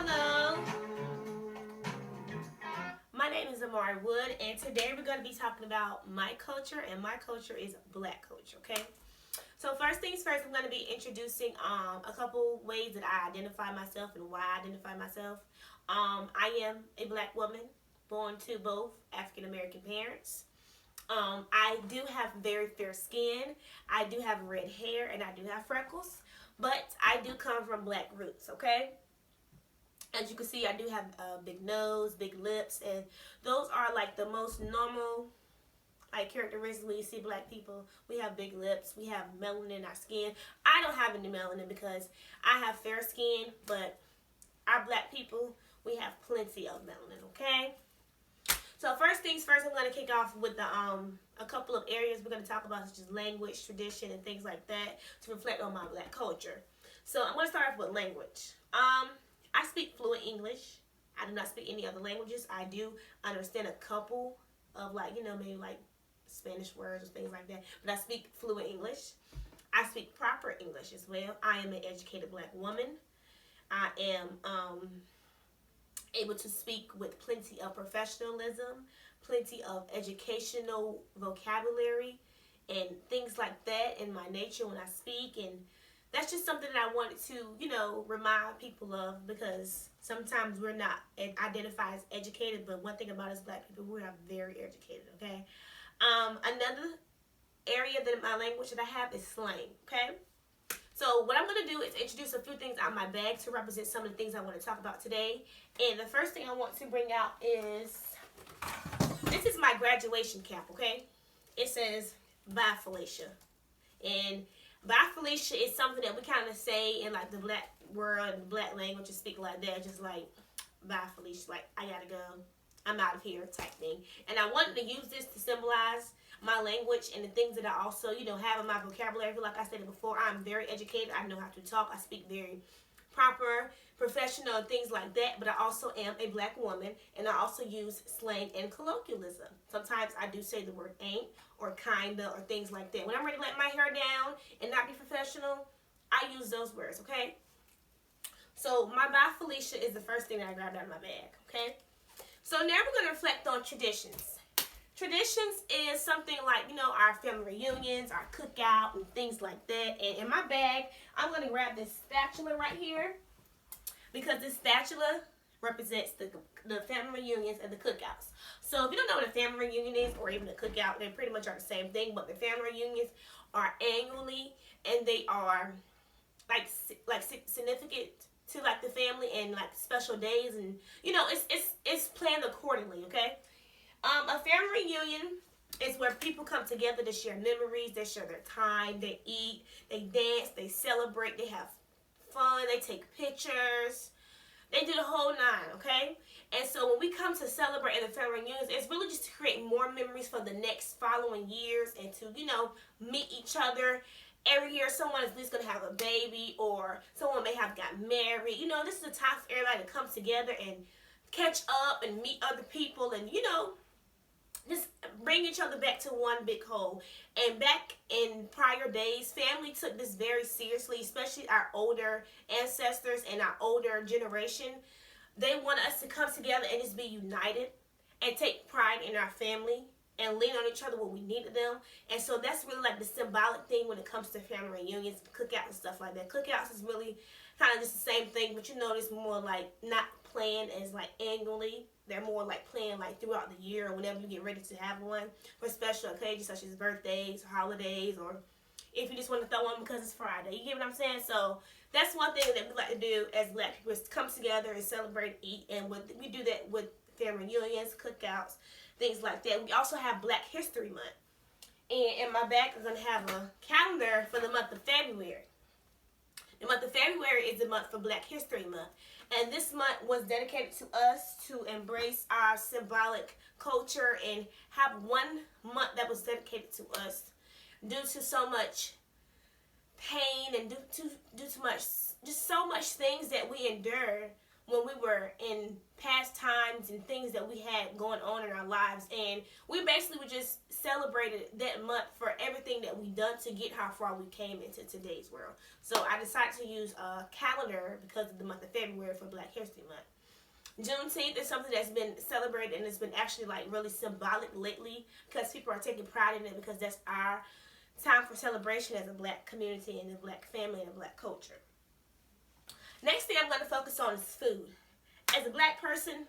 Hello. My name is Amari Wood, and today we're going to be talking about my culture, and my culture is Black culture, okay? So first things first, I'm going to be introducing a couple ways that I identify myself and why I identify myself. I am a Black woman born to both African American parents. I do have very fair skin. I do have red hair, and I do have freckles, but I do come from Black roots, okay? As you can see, I do have a big nose, big lips, and those are like the most normal characteristics when you see Black people. We have big lips, we have melanin in our skin. I don't have any melanin because I have fair skin, but our Black people, we have plenty of melanin, okay? So first things first, I'm going to kick off with a couple of areas we're going to talk about, such as language, tradition, and things like that to reflect on my Black culture. So I'm going to start off with language. I speak fluent English. I do not speak any other languages. I do understand a couple of maybe Spanish words or things like that. But I speak fluent English. I speak proper English as well. I am an educated Black woman. I am able to speak with plenty of professionalism, plenty of educational vocabulary, and things like that in my nature when I speak. And that's just something that I wanted to, remind people of, because sometimes we're not identified as educated, but one thing about us Black people, we are very educated, okay? Another area that my language that I have is slang, okay? So what I'm going to do is introduce a few things out of my bag to represent some of the things I want to talk about today. And the first thing I want to bring out is, this is my graduation cap, okay? It says, "Bye, Felicia." And "Bye, Felicia" is something that we kind of say in the Black world and Black language and speak like that, just like, "Bye, Felicia," like, I gotta go, I'm out of here type thing. And I wanted to use this to symbolize my language and the things that I also, have in my vocabulary. Like I said before, I'm very educated. I know how to talk. I speak very proper, professional, and things like that. But I also am a Black woman, and I also use slang and colloquialism. Sometimes I do say the word "ain't" or "kinda" or things like that. When I'm ready to let my hair down and not be professional, I use those words, okay? So my "Bye, Felicia" is the first thing that I grabbed out of my bag, okay? So now we're going to reflect on traditions. Traditions is something like, our family reunions, our cookout, and things like that. And in my bag, I'm going to grab this spatula right here, because this spatula represents the family reunions and the cookouts. So if you don't know what a family reunion is, or even a cookout, they pretty much are the same thing. But the family reunions are annually, and they are significant to the family, and special days, and it's planned accordingly, okay? A family reunion is where people come together to share memories, they share their time, they eat, they dance, they celebrate, they have fun, they take pictures, they do the whole nine, okay? And so when we come to celebrate in the family reunions, it's really just to create more memories for the next following years, and to, meet each other. Every year someone is at least going to have a baby, or someone may have got married. This is a time for everybody to come together and catch up and meet other people, and, just bring each other back to one big whole. And back in prior days, family took this very seriously, especially our older ancestors and our older generation. They wanted us to come together and just be united and take pride in our family and lean on each other when we needed them. And so that's really the symbolic thing when it comes to family reunions, cookouts, and stuff like that. Cookouts is really kind of just the same thing, but it's more not planned as annually. They're more planned throughout the year, or whenever you get ready to have one for special occasions such as birthdays, holidays, or if you just want to throw one because it's Friday. You get what I'm saying? So that's one thing that we like to do as Black people, is come together and celebrate, eat, and we do that with family reunions, cookouts, things like that. We also have Black History Month. And in my bag, I'm going to have a calendar for the month of February. The month of February is the month for Black History Month. And this month was dedicated to us to embrace our symbolic culture and have one month that was dedicated to us due to so much pain and due to much, just so much things that we endured when we were in past times and things that we had going on in our lives. And we basically were just celebrated that month for everything that we done to get how far we came into today's world. So I decided to use a calendar because of the month of February for Black History Month. Juneteenth is something that's been celebrated, and it's been actually like really symbolic lately because people are taking pride in it, because that's our time for celebration as a Black community and a Black family and a Black culture. Next thing I'm going to focus on is food. As a Black person,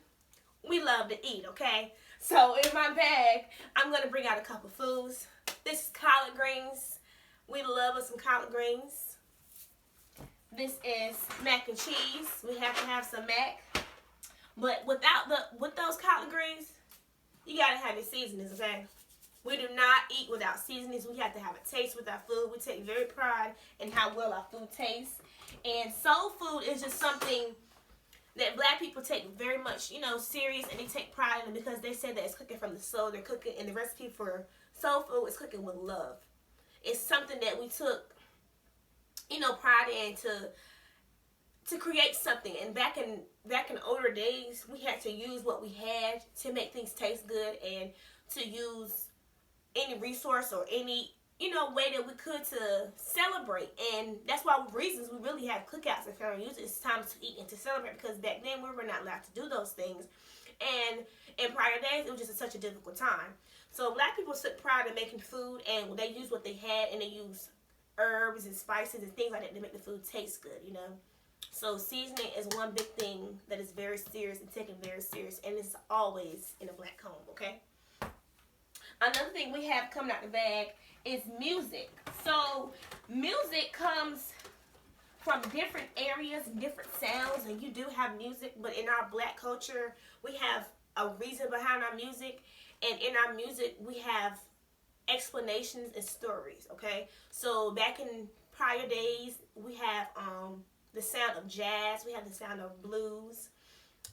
we love to eat, okay? So in my bag, I'm going to bring out a couple foods. This is collard greens. We love us some collard greens. This is mac and cheese. We have to have some mac. But with those collard greens, you got to have your seasonings, okay? We do not eat without seasonings. We have to have a taste with our food. We take very pride in how well our food tastes. And soul food is just something that Black people take very much, serious, and they take pride in it because they say that it's cooking from the soul. They're cooking, and the recipe for soul food is cooking with love. It's something that we took, pride in to create something. And back in older days, we had to use what we had to make things taste good, and to use any resource or any way that we could to celebrate. And that's why reasons we really have cookouts and family reunions. It's time to eat and to celebrate, because back then we were not allowed to do those things, and in prior days it was just such a difficult time. So Black people took pride in making food, and they used what they had, and they used herbs and spices and things like that to make the food taste good. So seasoning is one big thing that is very serious and taken very serious, and it's always in a Black home, okay? Another thing we have coming out the bag is music. So music comes from different areas and different sounds, and you do have music, but in our Black culture, we have a reason behind our music, and in our music, we have explanations and stories, okay? So back in prior days, we have the sound of jazz, we have the sound of blues,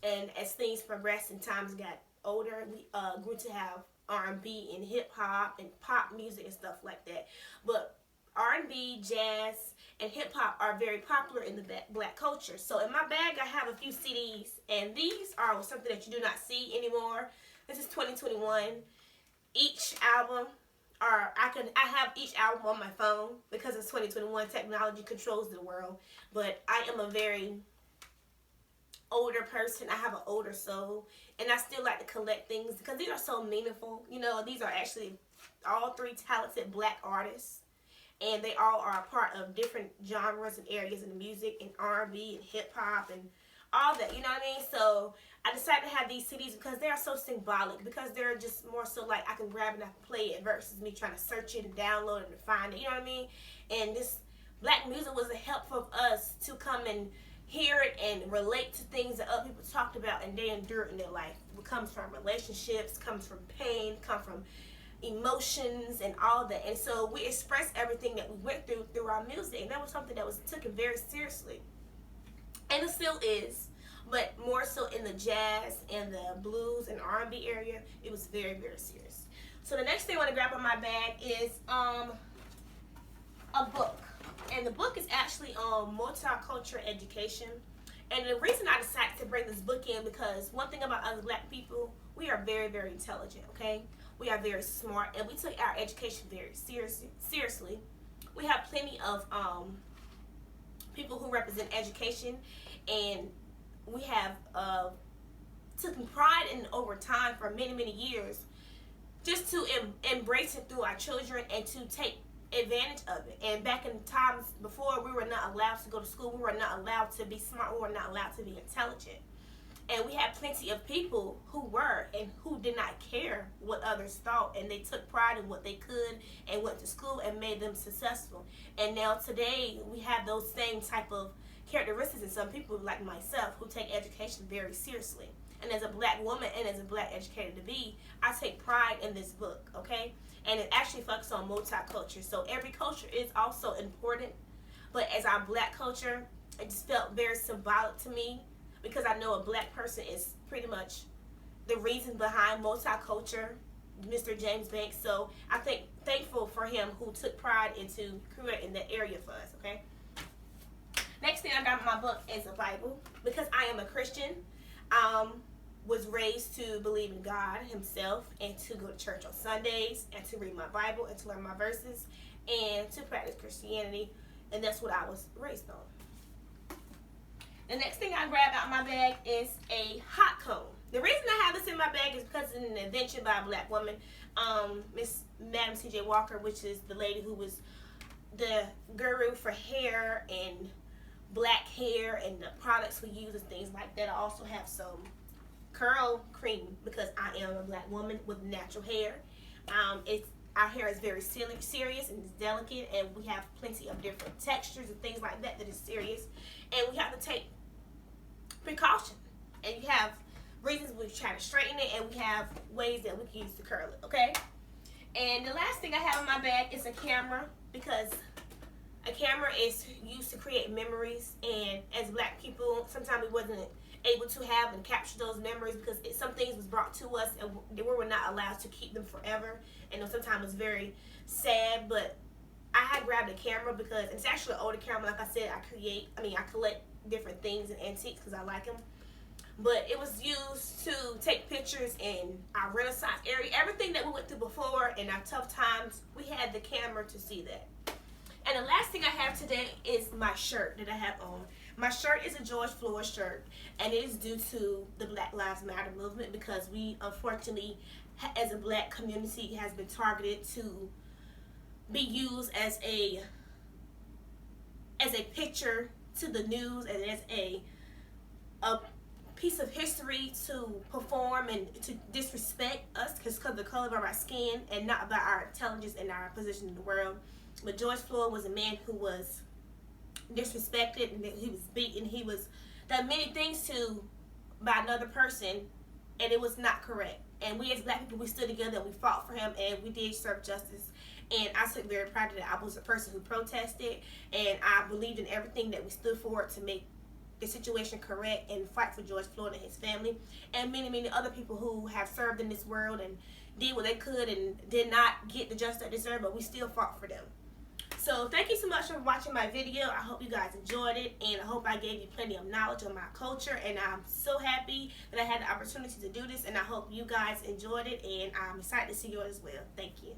and as things progressed and times got older, we grew to have R&B and hip-hop and pop music and stuff like that. But R&B, jazz, and hip-hop are very popular in the Black culture. So in my bag, I have a few CDs, and these are something that you do not see anymore. This is 2021. Each album, I have each album on my phone because it's 2021. Technology controls the world. But I am a very older person. I have an older soul, and I still like to collect things because these are so meaningful. These are actually all three talented Black artists, and they all are a part of different genres and areas in the music, and R&B and hip-hop and all that, you know what I mean? So I decided to have these CDs because they are so symbolic, because they're just more so like I can grab it and I can play it versus me trying to search it and download it and find it, you know what I mean? And this Black music was a help for us to come and hear it and relate to things that other people talked about and they endured in their life. It comes from relationships, comes from pain, comes from emotions and all that. And so we express everything that we went through our music, and that was something that was taken very seriously. And it still is, but more so in the jazz and the blues and R&B area, it was very, very serious. So the next thing I want to grab on my bag is a book. And the book is actually on multicultural education. And the reason I decided to bring this book in, because one thing about us Black people, we are very, very intelligent, okay? We are very smart, and we took our education very seriously. We have plenty of people who represent education, and we have taken pride in over time for many, many years just to embrace it through our children and to take advantage of it. And back in times before, we were not allowed to go to school, we were not allowed to be smart, we were not allowed to be intelligent. And we had plenty of people who were and who did not care what others thought, and they took pride in what they could and went to school and made them successful. And now today we have those same type of characteristics in some people like myself who take education very seriously. And as a Black woman and as a Black educator to be, I take pride in this book, okay? And it actually focuses on multicultural. So every culture is also important, but as our Black culture, it just felt very symbolic to me, because I know a Black person is pretty much the reason behind multicultural, Mr. James Banks. So I think thankful for him who took pride into creating that area for us, okay? Next thing I got in my book is a Bible, because I am a Christian. was raised to believe in God himself and to go to church on Sundays and to read my Bible and to learn my verses and to practice Christianity, and that's what I was raised on. The next thing I grabbed out of my bag is a hot comb. The reason I have this in my bag is because it's an invention by a black woman, Miss Madam C.J. Walker, which is the lady who was the guru for hair and black hair and the products we use and things like that. I also have some curl cream because I am a black woman with natural hair. Our hair is very serious and it's delicate, and we have plenty of different textures and things like that is serious, and we have to take precaution, and you have reasons we try to straighten it, and we have ways that we can use to curl it, okay? And the last thing I have in my bag is a camera, because a camera is used to create memories, and as black people, sometimes we wasn't able to have and capture those memories because some things was brought to us and we were not allowed to keep them forever, and sometimes it's very sad. But I had grabbed a camera because it's actually an older camera. Like I said, I collect different things and antiques because I like them, but it was used to take pictures in our Renaissance area, everything that we went through before in our tough times. We had the camera to see that. And the last thing I have today is my shirt that I have on. My shirt is a George Floyd shirt, and it is due to the Black Lives Matter movement, because we, unfortunately, as a black community, has been targeted to be used as a picture to the news and as a piece of history to perform and to disrespect us because of the color of our skin and not about our intelligence and our position in the world. But George Floyd was a man who was disrespected, and he was beaten. He was done many things to by another person, and it was not correct. And we as black people, we stood together and we fought for him, and we did serve justice. And I took very proud that I was a person who protested, and I believed in everything that we stood for to make the situation correct and fight for George Floyd and his family, and many, many other people who have served in this world and did what they could and did not get the justice they deserve, but we still fought for them. So thank you so much for watching my video. I hope you guys enjoyed it, and I hope I gave you plenty of knowledge on my culture, and I'm so happy that I had the opportunity to do this, and I hope you guys enjoyed it, and I'm excited to see yours as well. Thank you.